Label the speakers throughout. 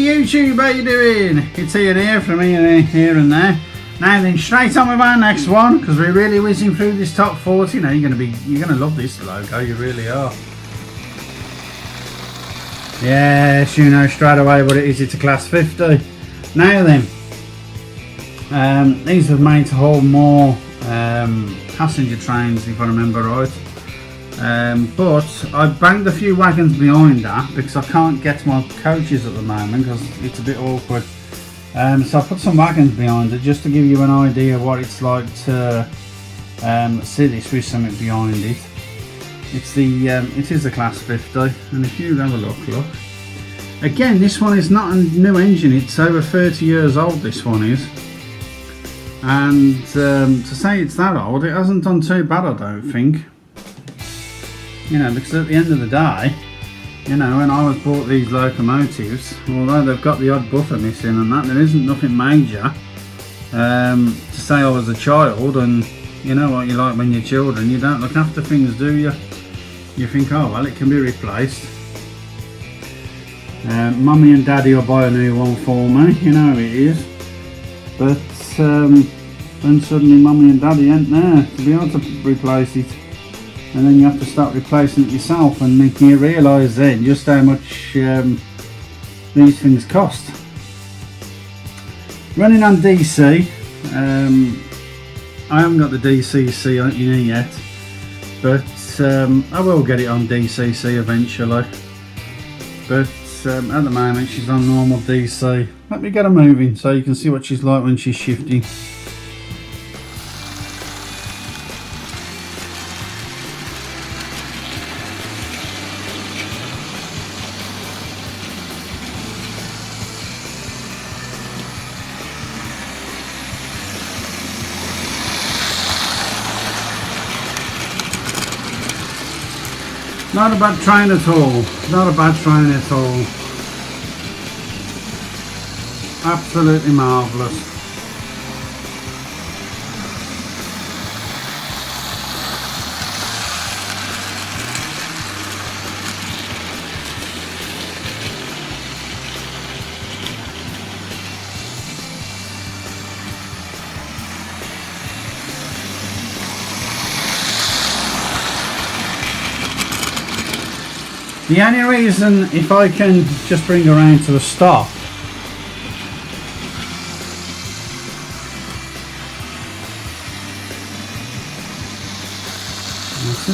Speaker 1: YouTube, how you doing? It's Ian here from here and there. Now then, straight on with our next one, because we're really whizzing through this top 40. Now you're gonna love this logo, you really are. Yes, you know straight away what it is. It's a Class 50. Now then, these are made to hold more passenger trains, if I remember right. But I banged a few wagons behind that because I can't get to my coaches at the moment because it's a bit awkward. So I put some wagons behind it just to give you an idea of what it's like to see this with something behind it. It is a Class 50, and if you have a look, again, this one is not a new engine. It's over 30 years old. This one is, and to say it's that old, it hasn't done too bad, I don't think. You know, because at the end of the day, you know, when I was bought these locomotives, although they've got the odd buffer missing and that, there isn't nothing major. To say I was a child, and you know what you like when you're children, you don't look after things, do you? You think, oh well, it can be replaced. Mummy and Daddy will buy a new one for me, you know it is. But then suddenly Mummy and Daddy ain't there to be able to replace it. And then you have to start replacing it yourself, and you realise then just how much these things cost. Running on DC, I haven't got the DCC in here yet, but I will get it on DCC eventually. But at the moment she's on normal DC. Let me get her moving so you can see what she's like when she's shifting. Not a bad train at all. Not a bad train at all. Absolutely marvellous. The only reason, if I can just bring her around to a stop,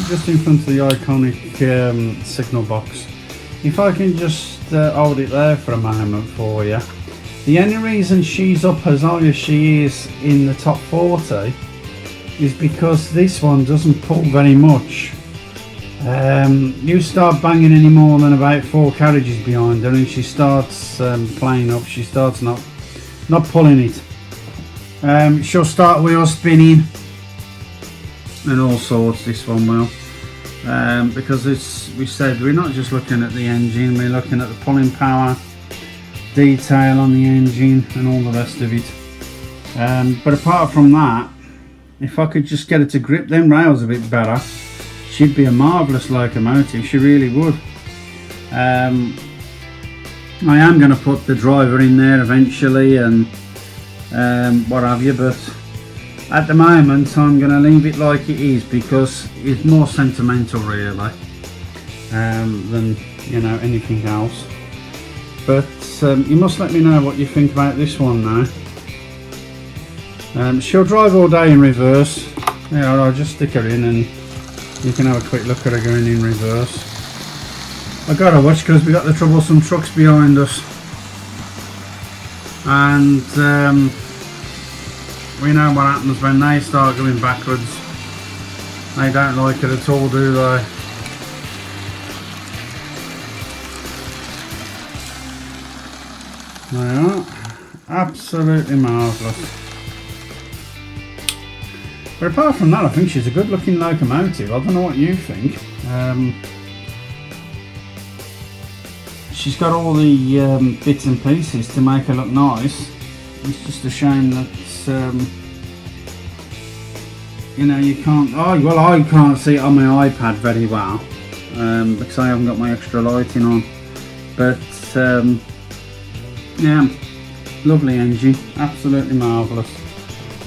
Speaker 1: just in front of the iconic signal box. If I can just hold it there for a moment for you. The only reason she's up as high as she is in the top 40 is because this one doesn't pull very much. You start banging any more than about 4 carriages behind her and she starts playing up, she starts not pulling it. She'll start wheel spinning and all sorts, this one will. Because as we said, we're not just looking at the engine, we're looking at the pulling power, detail on the engine and all the rest of it. But apart from that, if I could just get her to grip them rails a bit better, she'd be a marvellous locomotive, she really would. I am going to put the driver in there eventually and what have you, but at the moment I'm going to leave it like it is because it's more sentimental really than, you know, anything else. But you must let me know what you think about this one now. She'll drive all day in reverse. Yeah, I'll just stick her in and you can have a quick look at her going in reverse. I gotta watch because we got the troublesome trucks behind us, and we know what happens when they start going backwards. They don't like it at all, do they? They are absolutely marvellous. But apart from that, I think she's a good looking locomotive. I don't know what you think. She's got all the bits and pieces to make her look nice. It's just a shame that you know, you can't, well, I can't see it on my iPad very well because I haven't got my extra lighting on, but Yeah, lovely engine, absolutely marvellous.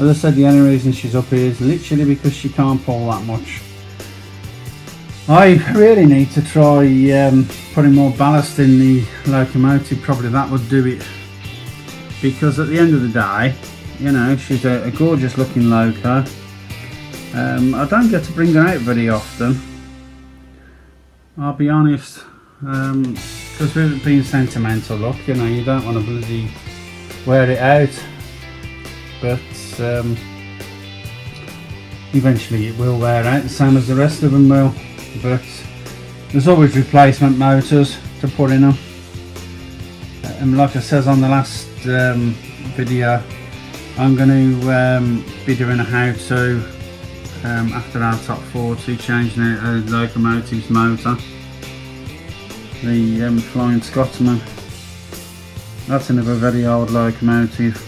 Speaker 1: As I said, the only reason she's up here is literally because she can't pull that much. I really need to try putting more ballast in the locomotive. Probably that would do it, because at the end of the day, you know, she's a gorgeous looking loco. I don't get to bring her out very often, I'll be honest, because with it being sentimental, look, you know, you don't want to bloody wear it out, but eventually it will wear out, the same as the rest of them will. But there's always replacement motors to put in them, and like I said on the last video, I'm going to be doing a how-to after our top 40, changing out a locomotive's motor, the Flying Scotsman. That's another very old locomotive,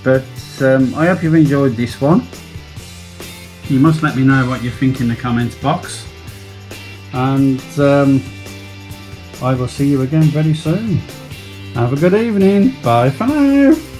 Speaker 1: but I hope you've enjoyed this one. You must let me know what you think in the comments box, and I will see you again very soon. Have a good evening. Bye for now.